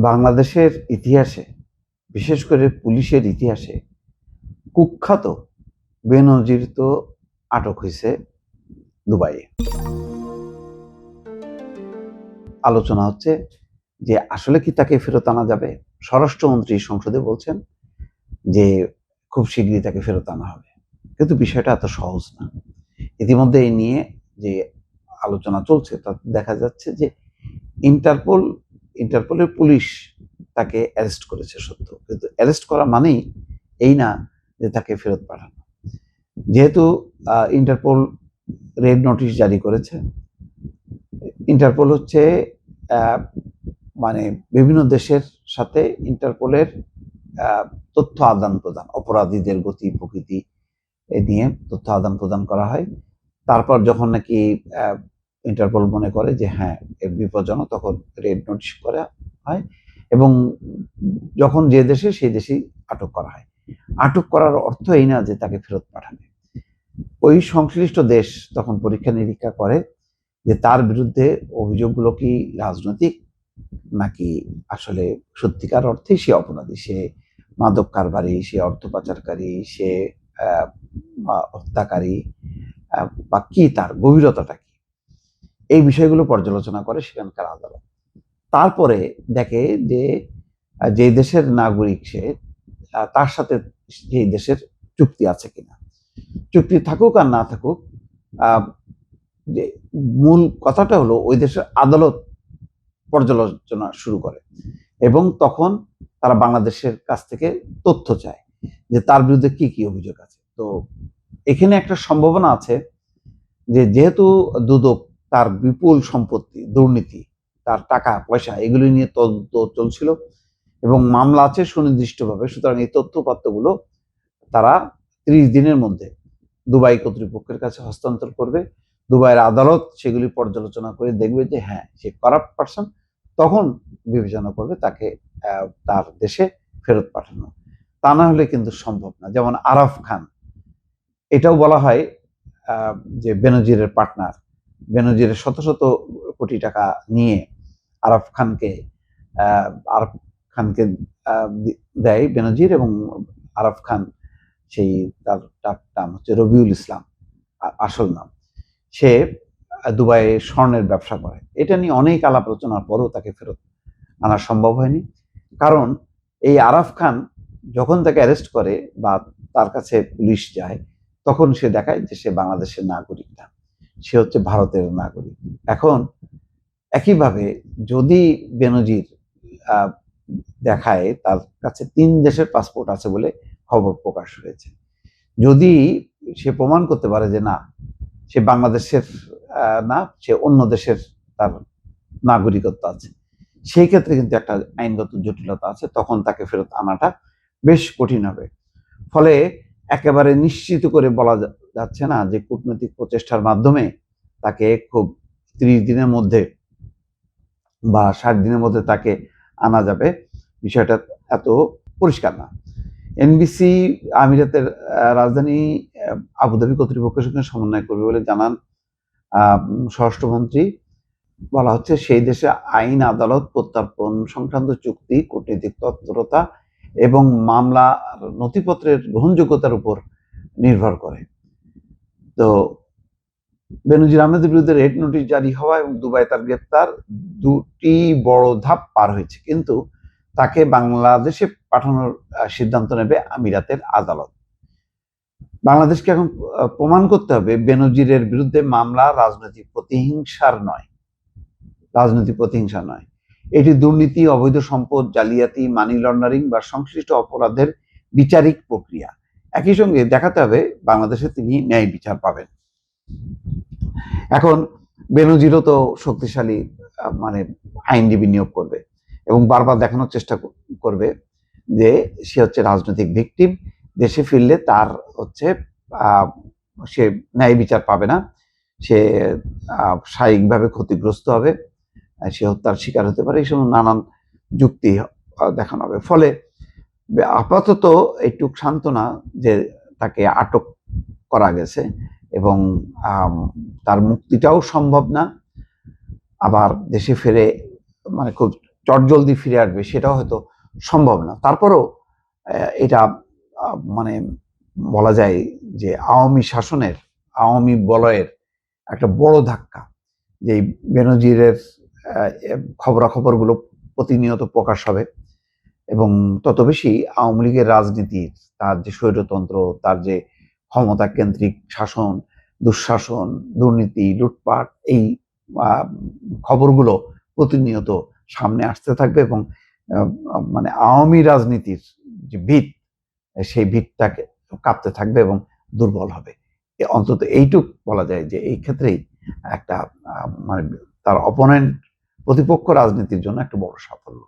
বাংলাদেশের ইতিহাসে, বিশেষ করে পুলিশের ইতিহাসে কুখ্যাত বেনজির তো আটক হয়েছে দুবাইয়ে। আলোচনা হচ্ছে যে আসলে কি তাকে ফেরত আনা যাবে। স্বরাষ্ট্রমন্ত্রী সংসদে বলছেন যে খুব শীঘ্রই তাকে ফেরত আনা হবে, কিন্তু বিষয়টা এত সহজ না। ইতিমধ্যে এই নিয়ে যে আলোচনা চলছে তাতে দেখা যাচ্ছে যে ইন্টারপোলের পুলিশ তাকে অ্যারেস্ট করেছে সত্য, কিন্তু অ্যারেস্ট করা মানেই এই না যে তাকে ফেরত পাঠানো। যেহেতু ইন্টারপোল রেড নোটিশ জারি করেছে, ইন্টারপোল হচ্ছে মানে বিভিন্ন দেশের সাথে ইন্টারপোলের তথ্য আদান প্রদান, অপরাধীদের গতি প্রকৃতি নিয়ে তথ্য আদান প্রদান করা হয়। তারপর যখন নাকি ইন্টারপোল মনে করে যে হ্যাঁ এর বিপজ্জনক, তখন রেড নোটিশ করা হয় এবং যখন যে দেশে সেই দেশেই আটক করা হয়। আটক করার অর্থ এই না যে তাকে ফেরত পাঠাবে। ওই সংশ্লিষ্ট দেশ তখন পরীক্ষা নিরীক্ষা করে যে তার বিরুদ্ধে অভিযোগগুলো কি রাজনৈতিক নাকি আসলে সত্যিকার অর্থে সে অপরাধী, সে মাদক কারবারি, সে অর্থ পাচারকারী, সে হত্যাকারী, বা কি তার গভীরতাটা কি, এই বিষয়গুলো পর্যালোচনা করে সেখানকার আদালত। তারপরে দেখে যে যে দেশের নাগরিক সে, তার সাথে সেই দেশের চুক্তি আছে কিনা। চুক্তি থাকুক আর না থাকুক, যে মূল কথাটা হলো ওই দেশের আদালত পর্যালোচনা শুরু করে এবং তখন তারা বাংলাদেশের কাছ থেকে তথ্য চায় যে তার বিরুদ্ধে কি কি অভিযোগ আছে। তো এখানে একটা সম্ভাবনা আছে যে যেহেতু দুদক তার বিপুল সম্পত্তি, দুর্নীতি, তার টাকা পয়সা এগুলি নিয়ে তদন্ত চলছিল এবং মামলা আছে সুনির্দিষ্টভাবে, সুতরাং এই তথ্যপত্রগুলো তারা 30 দিনের মধ্যে দুবাই কর্তৃপক্ষের কাছে হস্তান্তর করবে। দুবাইয়ের আদালত সেগুলি পর্যালোচনা করে দেখবে যে হ্যাঁ সে কারাপ্ট পারসন, তখন বিবেচনা করবে তাকে তার দেশে ফেরত পাঠানো। তা না হলে কিন্তু সম্ভব না। যেমন আরাফ খান, এটাও বলা হয় যে বেনজিরের পার্টনার, বেনজিরের শত শত কোটি টাকা নিয়ে আরাফ খানকে দেয় বেনজির, এবং আরাফ খান সেই তার নাম হচ্ছে রবিউল ইসলাম আসল নাম। সে দুবাইয়ে স্বর্ণের ব্যবসা করে। এটা নিয়ে অনেক আলাপ আলোচনার পরও তাকে ফেরত আনা সম্ভব হয়নি, কারণ এই আরাফ খান যখন তাকে অ্যারেস্ট করে বা তার কাছে পুলিশ যায়, তখন সে দেখায় যে সে বাংলাদেশের নাগরিক না, সে হচ্ছে ভারতের নাগরিক। এখন একইভাবে যদি বেনজির দেখায় তার কাছে 3 দেশের পাসপোর্ট আছে বলে খবর প্রকাশ হয়েছে, যদি সে প্রমাণ করতে পারে যে না সে বাংলাদেশের না, সে অন্য দেশের তার নাগরিকত্ব আছে, সেই ক্ষেত্রে কিন্তু একটা আইনগত জটিলতা আছে, তখন তাকে ফেরত আনাটা বেশ কঠিন হবে। ফলে একেবারে নিশ্চিত করে বলা যাচ্ছে না যে কূটনৈতিক প্রচেষ্টার মাধ্যমে তাকে খুব 30 দিনের মধ্যে বা 60 দিনের মধ্যে তাকে আনা যাবে, বিষয়টা এত পরিষ্কার না। এনবিসি আমিরাতের রাজধানী আবুধাবি কর্তৃপক্ষের সঙ্গে সমন্বয় করবে বলে জানান স্বরাষ্ট্রমন্ত্রী। বলা হচ্ছে সেই দেশে আইন, আদালত, প্রত্যর্পণ সংক্রান্ত চুক্তি, কূটনৈতিক তৎপরতা এবং মামলা নথিপত্রের গ্রহণযোগ্যতার উপর নির্ভর করে। তো বেনজির আহমেদের বিরুদ্ধে রেড নোটিশ জারি হওয়া এবং দুবাই তার গ্রেপ্তার, দুটি বড় ধাপ পার হয়েছে, কিন্তু তাকে বাংলাদেশে পাঠানোর সিদ্ধান্ত নেবে আমিরাতের আদালত। বাংলাদেশকে এখন প্রমাণ করতে হবে বেনজিরের বিরুদ্ধে মামলা রাজনৈতিক প্রতিহিংসার নয়, এটি দুর্নীতি, অবৈধ সম্পদ, জালিয়াতি, মানি লন্ডারিং বা সংশ্লিষ্ট অপরাধের বিচারিক প্রক্রিয়া। একই সঙ্গে দেখাতে হবে বাংলাদেশে তিনি ন্যায় বিচার পাবেন। এখন বেনজিরও তো শক্তিশালী আইনজীবী নিয়োগ করবে এবং বারবার দেখানোর চেষ্টা করবে যে সে হচ্ছে রাজনৈতিক ভিকটিম, দেশে ফিরলে তার হচ্ছে সে ন্যায় বিচার পাবে না, সে শারীরিকভাবে ক্ষতিগ্রস্ত হবে, সে হত্যার শিকার হতে পারে, এই সময় নানান যুক্তি দেখানো হবে। ফলে আপাতত একটু সান্ত্বনা যে তাকে আটক করা গেছে এবং তার মুক্তিটাও সম্ভব না, আবার দেশে ফিরে খুব চটজলদি ফিরে আসবে সেটাও হয়তো সম্ভব না। তারপরেও এটা মানে বলা যায় যে আওয়ামী শাসনের, আওয়ামী বলয়ের একটা বড় ধাক্কা, যে বেনজিরের খবরাখবরগুলো প্রতিনিয়ত প্রকাশ হবে এবং তত বেশি আওয়ামী লীগের রাজনীতির, তার যে স্বৈরতন্ত্র, তার যে ক্ষমতা কেন্দ্রিক শাসন, দুঃশাসন, দুর্নীতি, লুটপাট, এই খবরগুলো প্রতিনিয়ত সামনে আসতে থাকবে এবং মানে আওয়ামী রাজনীতির যে ভিত, সেই ভিতটাকে কাঁপতে থাকবে এবং দুর্বল হবে। অন্তত এইটুক বলা যায় যে এই ক্ষেত্রেই একটা মানে তার অপোনেন্ট, প্রতিপক্ষ রাজনীতির জন্য একটা বড় সাফল্য।